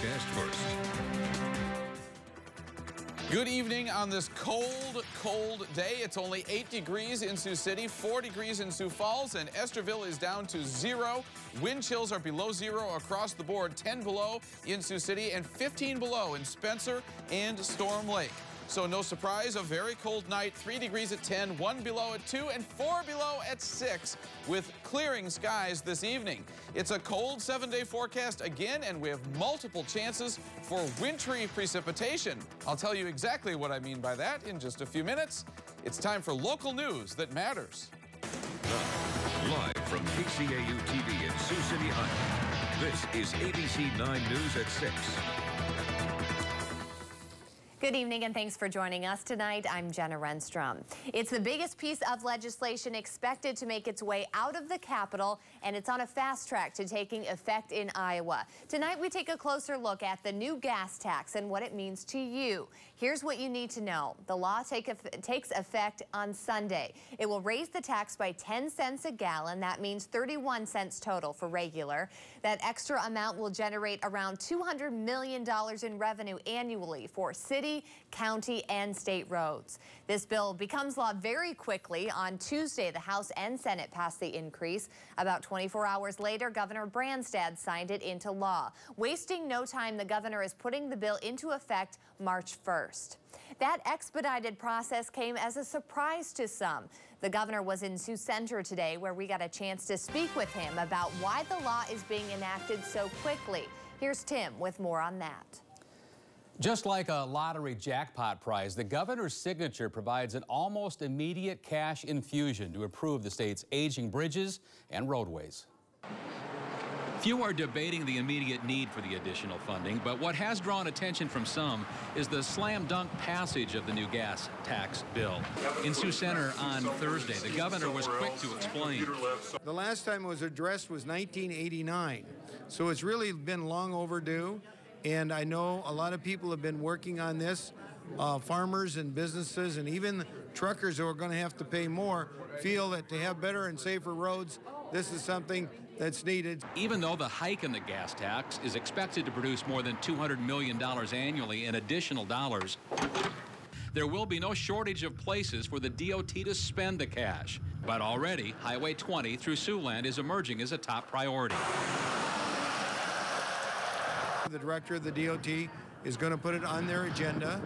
forecast first. Good evening on this cold day. It's only 8 degrees in Sioux City, 4 degrees in Sioux Falls, and Estherville is down to 0. Wind chills are below 0 across the board, 10 below in Sioux City and 15 below in Spencer and Storm Lake. So no surprise, a very cold night, 3 degrees at 10, 1 below at 2, and 4 below at 6 with clearing skies this evening. It's a cold 7-day forecast again, and we have multiple chances for wintry precipitation. I'll tell you exactly what I mean by that in just a few minutes. It's time for local news that matters. Live from KCAU TV in Sioux City, Iowa, this is ABC9 News at 6. Good evening and thanks for joining us tonight. I'm Jenna Renstrom. It's the biggest piece of legislation expected to make its way out of the Capitol, and it's on a fast track to taking effect in Iowa. Tonight we take a closer look at the new gas tax and what it means to you. Here's what you need to know. The law takes effect on Sunday. It will raise the tax by 10 cents a gallon. That means 31 cents total for regular. That extra amount will generate around $200 million in revenue annually for city, county, and state roads. This bill becomes law very quickly. On Tuesday, the House and Senate passed the increase. About 24 hours later, Governor Branstad signed it into law. Wasting no time, the governor is putting the bill into effect March 1st. That expedited process came as a surprise to some. The governor was in Sioux Center today, where we got a chance to speak with him about why the law is being enacted so quickly. Here's Tim with more on that. Just like a lottery jackpot prize, the governor's signature provides an almost immediate cash infusion to improve the state's aging bridges and roadways. Few are debating the immediate need for the additional funding, but what has drawn attention from some is the slam-dunk passage of the new gas tax bill. In Sioux Center on Thursday, the governor was quick to explain. The last time it was addressed was 1989, so it's really been long overdue. And I know a lot of people have been working on this. Farmers and businesses and even truckers who are going to have to pay more feel that to have better and safer roads, this is something that's needed. Even though the hike in the gas tax is expected to produce more than $200 million annually in additional dollars, there will be no shortage of places for the DOT to spend the cash. But already, Highway 20 through Siouxland is emerging as a top priority. The director of the DOT is going to put it on their agenda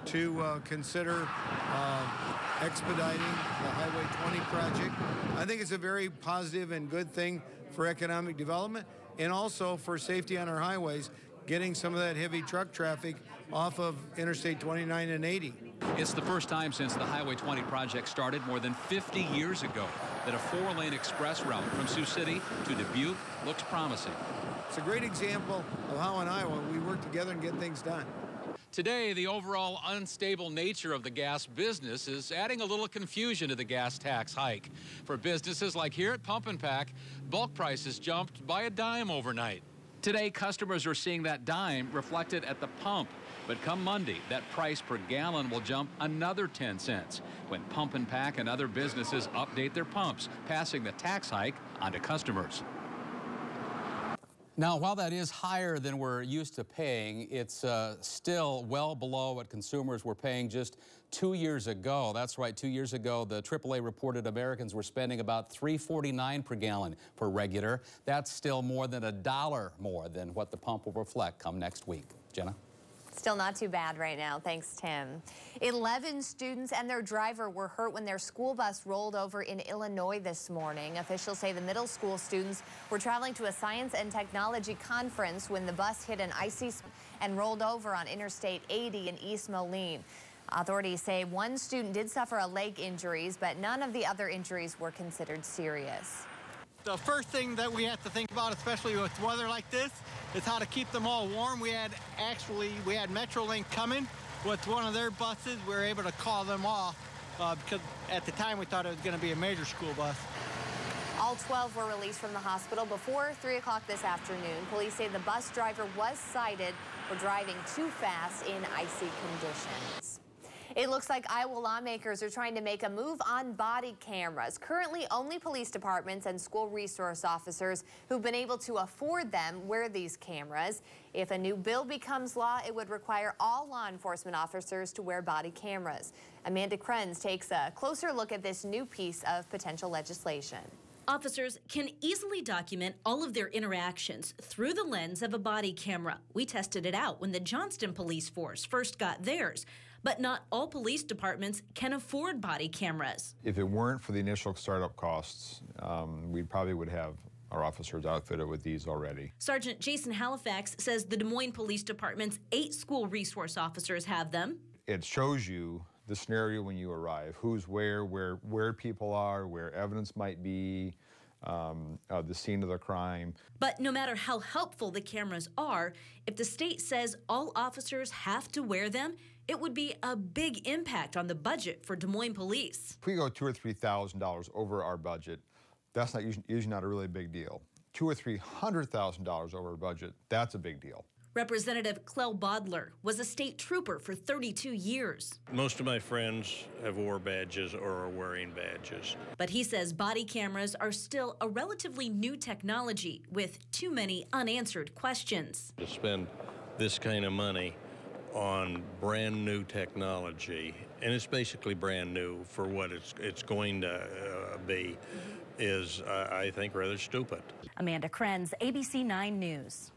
to consider expediting the Highway 20 project. I think it's a very positive and good thing for economic development and also for safety on our highways, getting some of that heavy truck traffic off of Interstate 29 and 80. It's the first time since the Highway 20 project started more than 50 years ago that a 4-lane express route from Sioux City to Dubuque looks promising. It's a great example of how in Iowa we work together and get things done. Today, the overall unstable nature of the gas business is adding a little confusion to the gas tax hike. For businesses like here at Pump and Pack, bulk prices jumped by a dime overnight. Today, customers are seeing that dime reflected at the pump. But come Monday, that price per gallon will jump another 10 cents when Pump and Pack and other businesses update their pumps, passing the tax hike on to customers. Now, while that is higher than we're used to paying, it's still well below what consumers were paying just 2 years ago. That's right, 2 years ago, the AAA reported Americans were spending about $3.49 per gallon for regular. That's still more than $1 more than what the pump will reflect come next week. Jenna? Still not too bad right now. Thanks, Tim. 11 students and their driver were hurt when their school bus rolled over in Illinois this morning. Officials say the middle school students were traveling to a science and technology conference when the bus hit an icy and rolled over on Interstate 80 in East Moline. Authorities say one student did suffer a leg injuries, but none of the other injuries were considered serious. The first thing that we have to think about, especially with weather like this, is how to keep them all warm. We had Metrolink coming with one of their buses. We were able to call them off because at the time we thought it was going to be a major school bus. All 12 were released from the hospital before 3 o'clock this afternoon. Police say the bus driver was cited for driving too fast in icy conditions. It looks like Iowa lawmakers are trying to make a move on body cameras. Currently, only police departments and school resource officers who've been able to afford them wear these cameras. If a new bill becomes law, it would require all law enforcement officers to wear body cameras. Amanda Krenz takes a closer look at this new piece of potential legislation. Officers can easily document all of their interactions through the lens of a body camera. We tested it out when the Johnston Police Force first got theirs. But not all police departments can afford body cameras. If it weren't for the initial startup costs, we probably would have our officers outfitted with these already. Sergeant Jason Halifax says the Des Moines Police Department's 8 school resource officers have them. It shows you the scenario when you arrive, who's where people are, where evidence might be, the scene of the crime. But no matter how helpful the cameras are, if the state says all officers have to wear them, it would be a big impact on the budget for Des Moines Police. If we go $2,000 or $3,000 over our budget, that's not usually not a really big deal. $200,000 or $300,000 over our budget, that's a big deal. Representative Clell Bodler was a state trooper for 32 years. Most of my friends have wore badges or are wearing badges. But he says body cameras are still a relatively new technology with too many unanswered questions. To spend this kind of money on brand new technology, and it's basically brand new for what it's going to be, is, I think, rather stupid. Amanda Krenz, ABC9 News.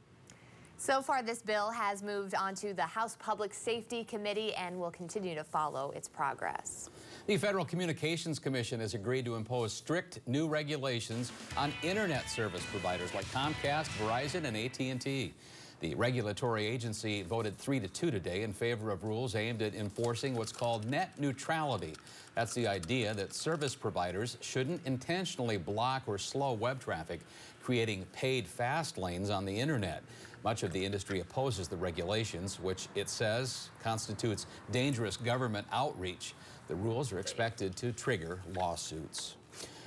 So far, this bill has moved on to the House Public Safety Committee and will continue to follow its progress. The Federal Communications Commission has agreed to impose strict new regulations on internet service providers like Comcast, Verizon, and AT&T. The regulatory agency voted 3-2 today in favor of rules aimed at enforcing what's called net neutrality. That's the idea that service providers shouldn't intentionally block or slow web traffic, creating paid fast lanes on the internet. Much of the industry opposes the regulations, which it says constitutes dangerous government outreach. The rules are expected to trigger lawsuits.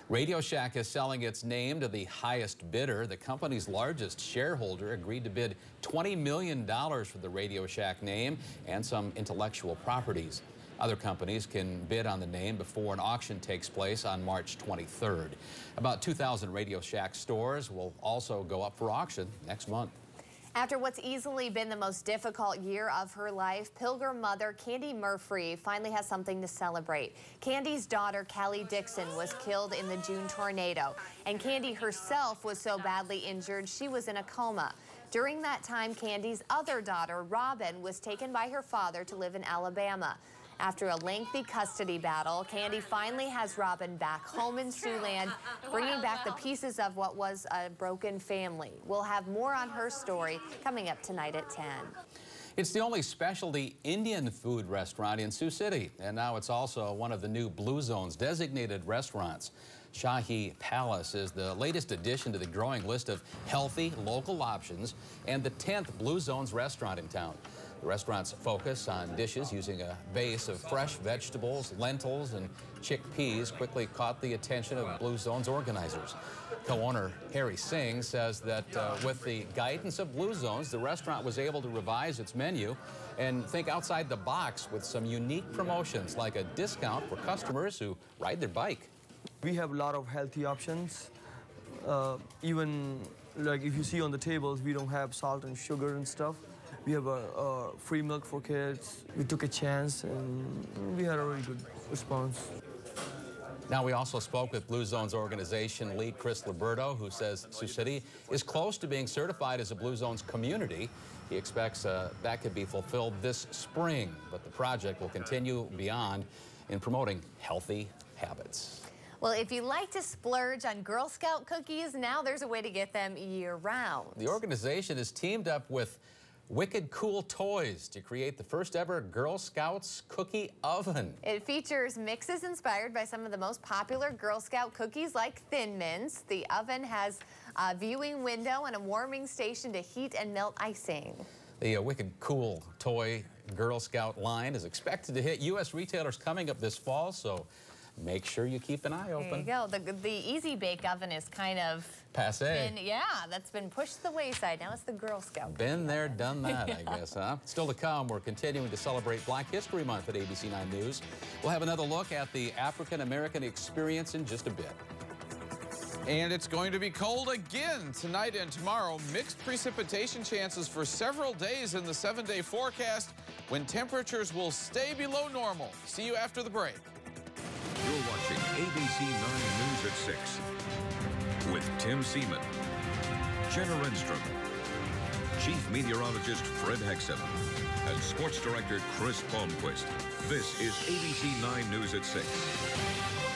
Radio Shack is selling its name to the highest bidder. The company's largest shareholder agreed to bid $20 million for the Radio Shack name and some intellectual properties. Other companies can bid on the name before an auction takes place on March 23rd. About 2,000 Radio Shack stores will also go up for auction next month. After what's easily been the most difficult year of her life, Pilgrim mother Candy Murphy finally has something to celebrate. Candy's daughter, Callie Dixon, was killed in the June tornado, and Candy herself was so badly injured she was in a coma. During that time, Candy's other daughter, Robin, was taken by her father to live in Alabama. After a lengthy custody battle, Candy finally has Robin back home in Siouxland, bringing back the pieces of what was a broken family. We'll have more on her story coming up tonight at 10. It's the only specialty Indian food restaurant in Sioux City, and now it's also one of the new Blue Zone's designated restaurants. Shahi Palace is the latest addition to the growing list of healthy local options and the 10th Blue Zone's restaurant in town. The restaurant's focus on dishes using a base of fresh vegetables, lentils, and chickpeas quickly caught the attention of Blue Zone's organizers. Co-owner Harry Singh says that with the guidance of Blue Zones, the restaurant was able to revise its menu and think outside the box with some unique promotions like a discount for customers who ride their bike. We have a lot of healthy options. Even like if you see on the tables, we don't have salt and sugar and stuff. We have a free milk for kids. We took a chance and we had a really good response. Now, we also spoke with Blue Zones organization lead Chris Liberto, who says Sioux City is close to being certified as a Blue Zones community. He expects that could be fulfilled this spring, but the project will continue beyond in promoting healthy habits. Well, if you like to splurge on Girl Scout cookies, now there's a way to get them year-round. The organization has teamed up with Wicked Cool Toys to create the first ever Girl Scouts cookie oven. It features mixes inspired by some of the most popular Girl Scout cookies like Thin Mints. The oven has a viewing window and a warming station to heat and melt icing. The Wicked Cool Toy Girl Scout line is expected to hit U.S. retailers coming up this fall, so make sure you keep an eye open. There you go. The Easy Bake Oven is kind of Passé. that's been pushed to the wayside. Now it's the Girl Scout. Been there, done that, I guess, huh? Still to come, we're continuing to celebrate Black History Month at ABC9 News. We'll have another look at the African-American experience in just a bit. And it's going to be cold again tonight and tomorrow. Mixed precipitation chances for several days in the 7-day forecast when temperatures will stay below normal. See you after the break. You're watching ABC9 News at 6 with Tim Seaman, Jenna Renstrom, Chief Meteorologist Fred Hexam, and Sports Director Chris Palmquist. This is ABC9 News at 6.